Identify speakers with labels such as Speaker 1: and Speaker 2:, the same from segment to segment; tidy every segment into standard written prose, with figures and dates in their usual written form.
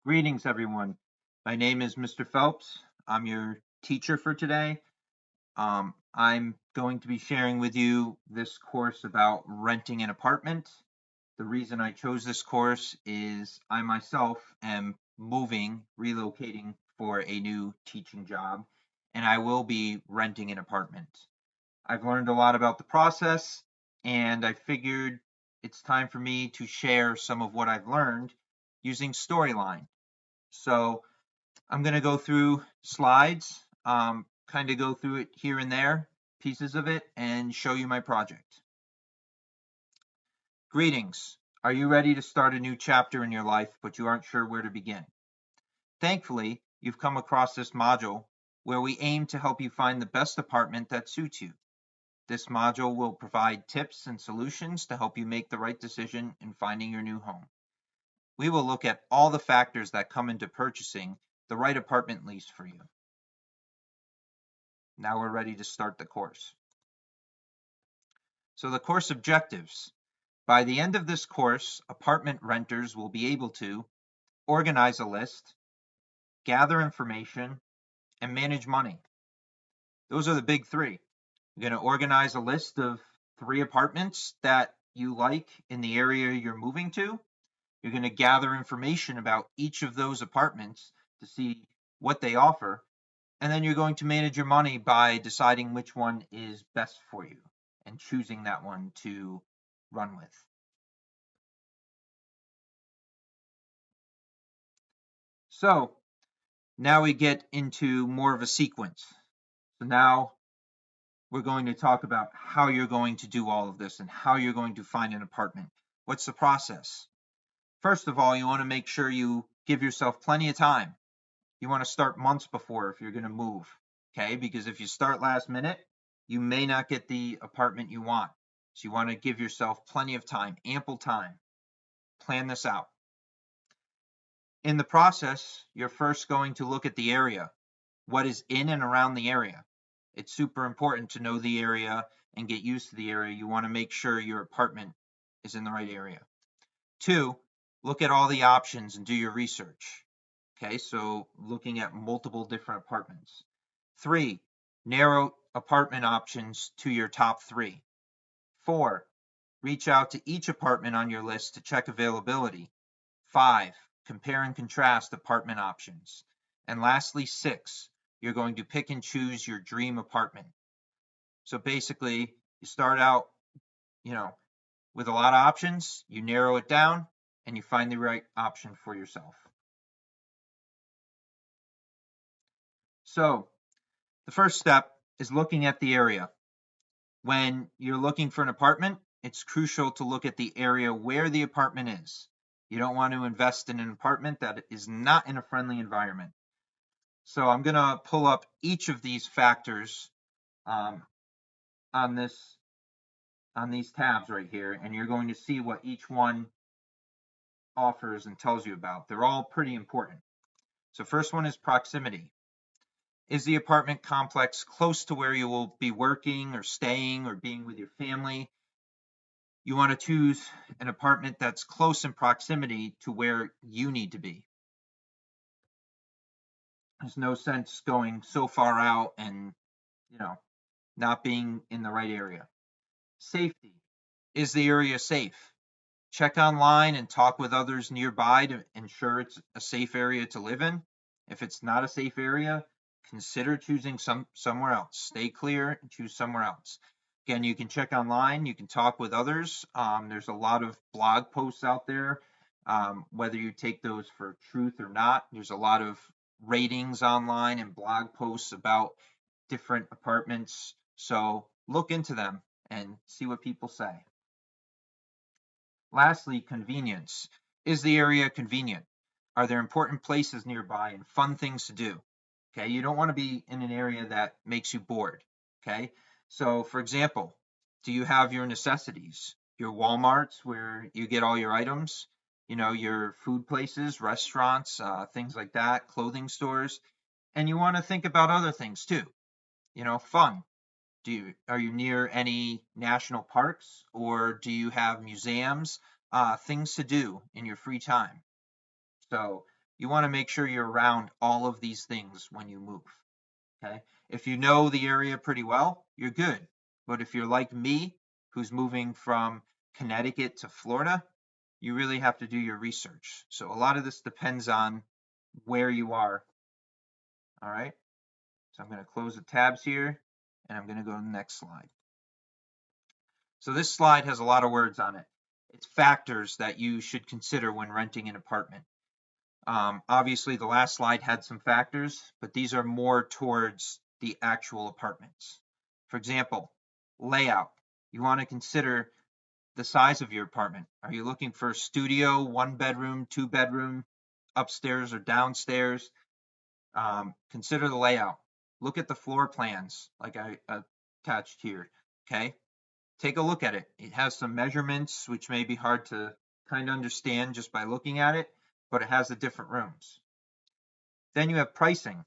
Speaker 1: Greetings, everyone. My name is Mr. Phelps. I'm your teacher for today. I'm going to be sharing with you this course about renting an apartment. The reason I chose this course is I myself am relocating for a new teaching job, and I will be renting an apartment. I've learned a lot about the process, and I figured it's time for me to share some of what I've learned using Storyline. So I'm going to go through slides, kind of go through it here and there, pieces of it, and show you my project. Greetings. Are you ready to start a new chapter in your life, but you aren't sure where to begin? Thankfully, you've come across this module where we aim to help you find the best apartment that suits you. This module will provide tips and solutions to help you make the right decision in finding your new home. We will look at all the factors that come into purchasing the right apartment lease for you. Now we're ready to start the course. So the course objectives. By the end of this course, apartment renters will be able to organize a list, gather information, and manage money. Those are the big three. You're going to organize a list of 3 apartments that you like in the area you're moving to. You're going to gather information about each of those apartments to see what they offer. And then you're going to manage your money by deciding which one is best for you and choosing that one to run with. So now we get into more of a sequence. So now we're going to talk about how you're going to do all of this and how you're going to find an apartment. What's the process? First of all, you want to make sure you give yourself plenty of time. You want to start months before if you're going to move, okay? Because if you start last minute, you may not get the apartment you want. So you want to give yourself plenty of time, ample time. Plan this out. In the process, you're first going to look at the area, what is in and around the area. It's super important to know the area and get used to the area. You want to make sure your apartment is in the right area. 2, look at all the options and do your research. Okay, so looking at multiple different apartments. 3, narrow apartment options to your top 3. 4, reach out to each apartment on your list to check availability. 5, compare and contrast apartment options. And lastly, 6, you're going to pick and choose your dream apartment. So basically, you start out, with a lot of options, you narrow it down, and you find the right option for yourself. So the first step is looking at the area. When you're looking for an apartment, it's crucial to look at the area where the apartment is. You don't want to invest in an apartment that is not in a friendly environment. So I'm going to pull up each of these factors on these tabs right here, and you're going to see what each one offers and tells you about. They're all pretty important. So first one is proximity. Is the apartment complex close to where you will be working or staying or being with your family? You want to choose an apartment that's close in proximity to where you need to be. There's no sense going so far out and, not being in the right area. Safety. Is the area safe? Check online and talk with others nearby to ensure it's a safe area to live in. If it's not a safe area, consider choosing somewhere else. Stay clear and choose somewhere else. Again, you can check online, you can talk with others. There's a lot of blog posts out there, whether you take those for truth or not. There's a lot of ratings online and blog posts about different apartments. So look into them and see what people say. Lastly, convenience. Is the area convenient? Are there important places nearby and fun things to do? Okay, you don't want to be in an area that makes you bored. Okay, so for example, do you have your necessities, your Walmarts where you get all your items, your food places, restaurants, things like that, clothing stores, and you want to think about other things too, fun. Are you near any national parks or do you have museums, things to do in your free time? So you want to make sure you're around all of these things when you move. Okay. If you know the area pretty well, you're good. But if you're like me, who's moving from Connecticut to Florida, you really have to do your research. So a lot of this depends on where you are. All right. So I'm going to close the tabs here and I'm going to go to the next slide. So this slide has a lot of words on it. It's factors that you should consider when renting an apartment. Obviously, the last slide had some factors, but these are more towards the actual apartments. For example, layout. You want to consider the size of your apartment. Are you looking for a studio, 1 bedroom, 2 bedroom, upstairs or downstairs? Consider the layout. Look at the floor plans like I attached here. Okay. Take a look at it. It has some measurements, which may be hard to kind of understand just by looking at it, but it has the different rooms. Then you have pricing.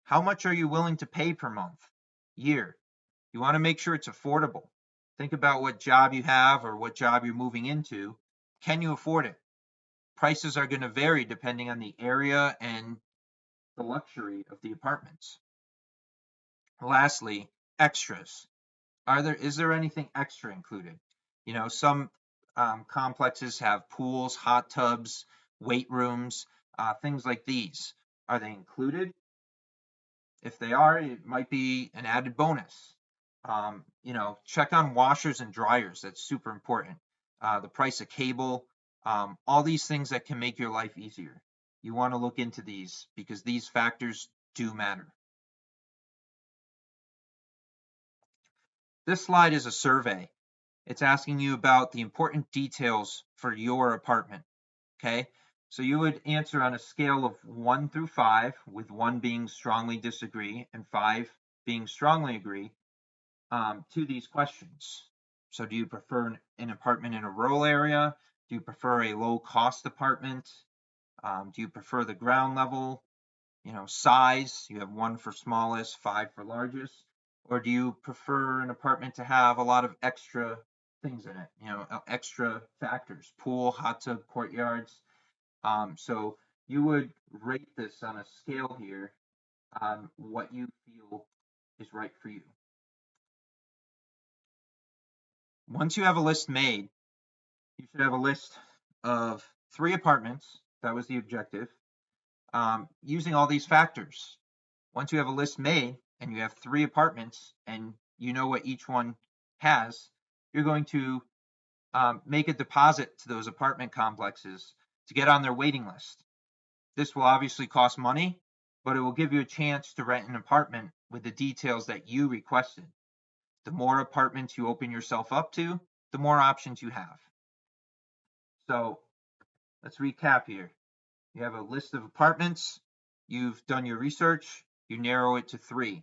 Speaker 1: How much are you willing to pay per month, year? You want to make sure it's affordable. Think about what job you have or what job you're moving into. Can you afford it? Prices are going to vary depending on the area and the luxury of the apartments. Lastly, extras. Is there anything extra included? You know, some complexes have pools, hot tubs, weight rooms, things like these. Are they included? If they are, it might be an added bonus. You know, check on washers and dryers. That's super important. The price of cable, all these things that can make your life easier. You want to look into these because these factors do matter. This slide is a survey. It's asking you about the important details for your apartment. Okay, so you would answer on a scale of 1 through 5, with 1 being strongly disagree and 5 being strongly agree, to these questions. So do you prefer an apartment in a rural area? Do you prefer a low cost apartment? Do you prefer the ground level? You know, size, you have 1 for smallest, 5 for largest. Or do you prefer an apartment to have a lot of extra things in it, you know, extra factors, pool, hot tub, courtyards? So you would rate this on a scale here on what you feel is right for you. Once you have a list made, you should have a list of 3 apartments. That was the objective. Using all these factors. Once you have a list made and you have 3 apartments and you know what each one has, you're going to make a deposit to those apartment complexes to get on their waiting list. This will obviously cost money, but it will give you a chance to rent an apartment with the details that you requested. The more apartments you open yourself up to, the more options you have. So let's recap here. You have a list of apartments, you've done your research, you narrow it to 3.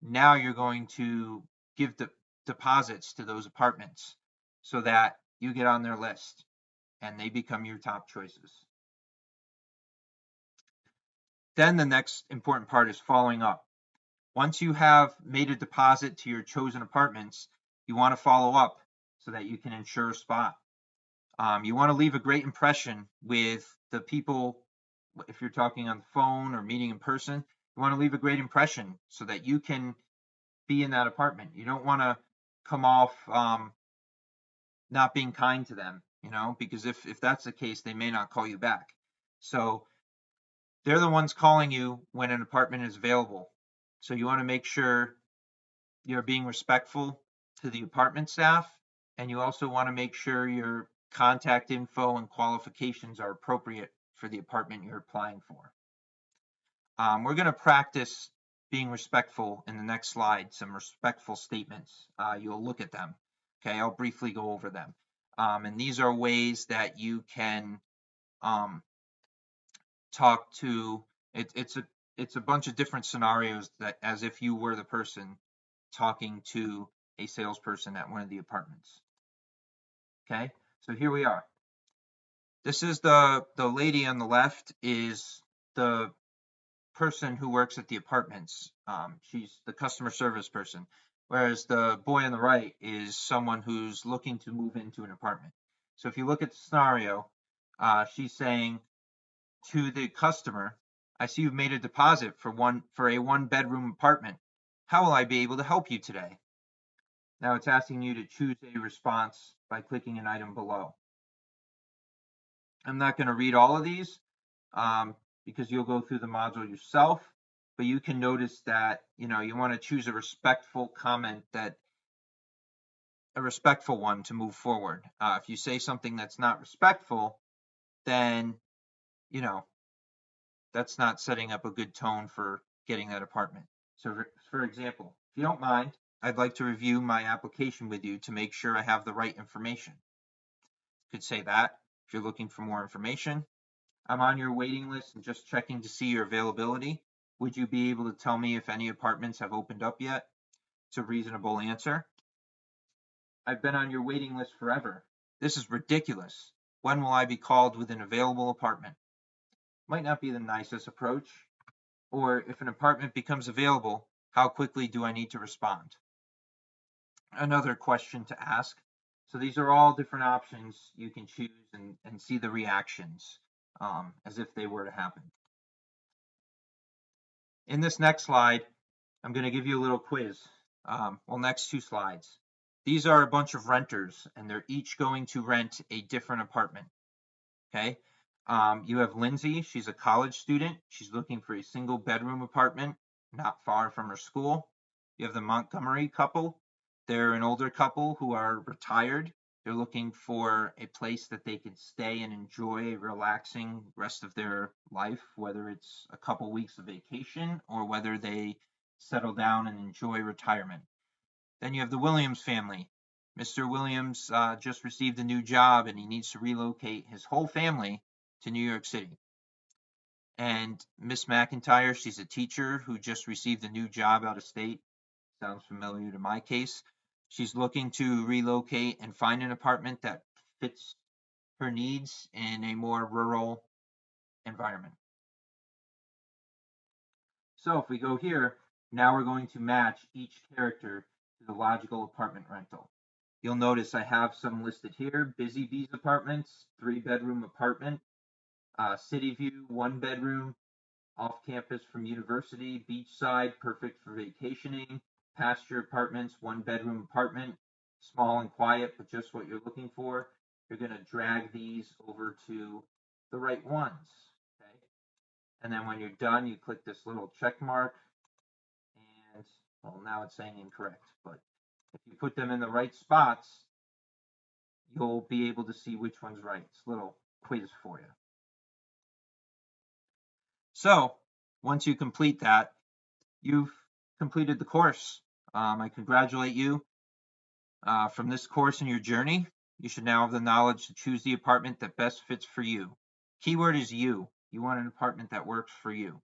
Speaker 1: Now you're going to give the deposits to those apartments so that you get on their list and they become your top choices. Then the next important part is following up. Once you have made a deposit to your chosen apartments, you want to follow up so that you can ensure a spot. You want to leave a great impression with the people. If you're talking on the phone or meeting in person, you want to leave a great impression so that you can be in that apartment. You don't want to come off not being kind to them, you know, because if that's the case, they may not call you back. So they're the ones calling you when an apartment is available. So you want to make sure you're being respectful to the apartment staff, and you also want to make sure your contact info and qualifications are appropriate for the apartment you're applying for. We're going to practice being respectful in the next slide, some respectful statements. You'll look at them. Okay, I'll briefly go over them. And these are ways that you can talk to, it's a bunch of different scenarios that as if you were the person talking to a salesperson at one of the apartments. Okay, so here we are. This is the lady on the left is the person who works at the apartments. She's the customer service person, whereas the boy on the right is someone who's looking to move into an apartment. So if you look at the scenario, she's saying, to the customer, I see you've made a deposit for a 1-bedroom apartment. How will I be able to help you today? Now it's asking you to choose a response by clicking an item below. I'm not going to read all of these because you'll go through the module yourself, but you can notice that you want to choose a respectful comment, a respectful one to move forward. If you say something that's not respectful, then that's not setting up a good tone for getting that apartment. So for example, if you don't mind, I'd like to review my application with you to make sure I have the right information. You could say that. If you're looking for more information, I'm on your waiting list and just checking to see your availability. Would you be able to tell me if any apartments have opened up yet? It's a reasonable answer. I've been on your waiting list forever. This is ridiculous. When will I be called with an available apartment? Might not be the nicest approach. Or if an apartment becomes available, how quickly do I need to respond? Another question to ask. So these are all different options you can choose and see the reactions as if they were to happen. In this next slide, I'm going to give you a little quiz. Next 2 slides. These are a bunch of renters, and they're each going to rent a different apartment. Okay. You have Lindsay. She's a college student. She's looking for a single bedroom apartment not far from her school. You have the Montgomery couple. They're an older couple who are retired. They're looking for a place that they can stay and enjoy a relaxing rest of their life, whether it's a couple weeks of vacation or whether they settle down and enjoy retirement. Then you have the Williams family. Mr. Williams just received a new job and he needs to relocate his whole family to New York City. And Miss McIntyre, she's a teacher who just received a new job out of state. Sounds familiar to my case. She's looking to relocate and find an apartment that fits her needs in a more rural environment. So if we go here, now we're going to match each character to the logical apartment rental. You'll notice I have some listed here. Busy Bees Apartments, 3-bedroom apartment. City View, 1-bedroom. Off campus from university. Beachside, perfect for vacationing. Pasture Apartments, 1-bedroom apartment. Small and quiet, but just what you're looking for. You're going to drag these over to the right ones. Okay. And then when you're done, you click this little check mark. And, well, now it's saying incorrect, but if you put them in the right spots, you'll be able to see which one's right. It's a little quiz for you. So once you complete that, you've completed the course. I congratulate you. From this course in your journey, you should now have the knowledge to choose the apartment that best fits for you. Keyword is you. You want an apartment that works for you.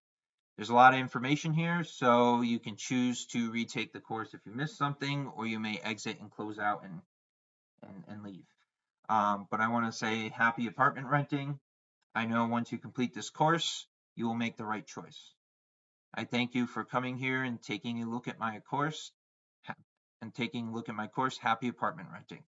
Speaker 1: There's a lot of information here, so you can choose to retake the course if you missed something, or you may exit and close out and leave. But I want to say happy apartment renting. I know once you complete this course, you will make the right choice. I thank you for coming here and taking a look at my course. Happy apartment renting.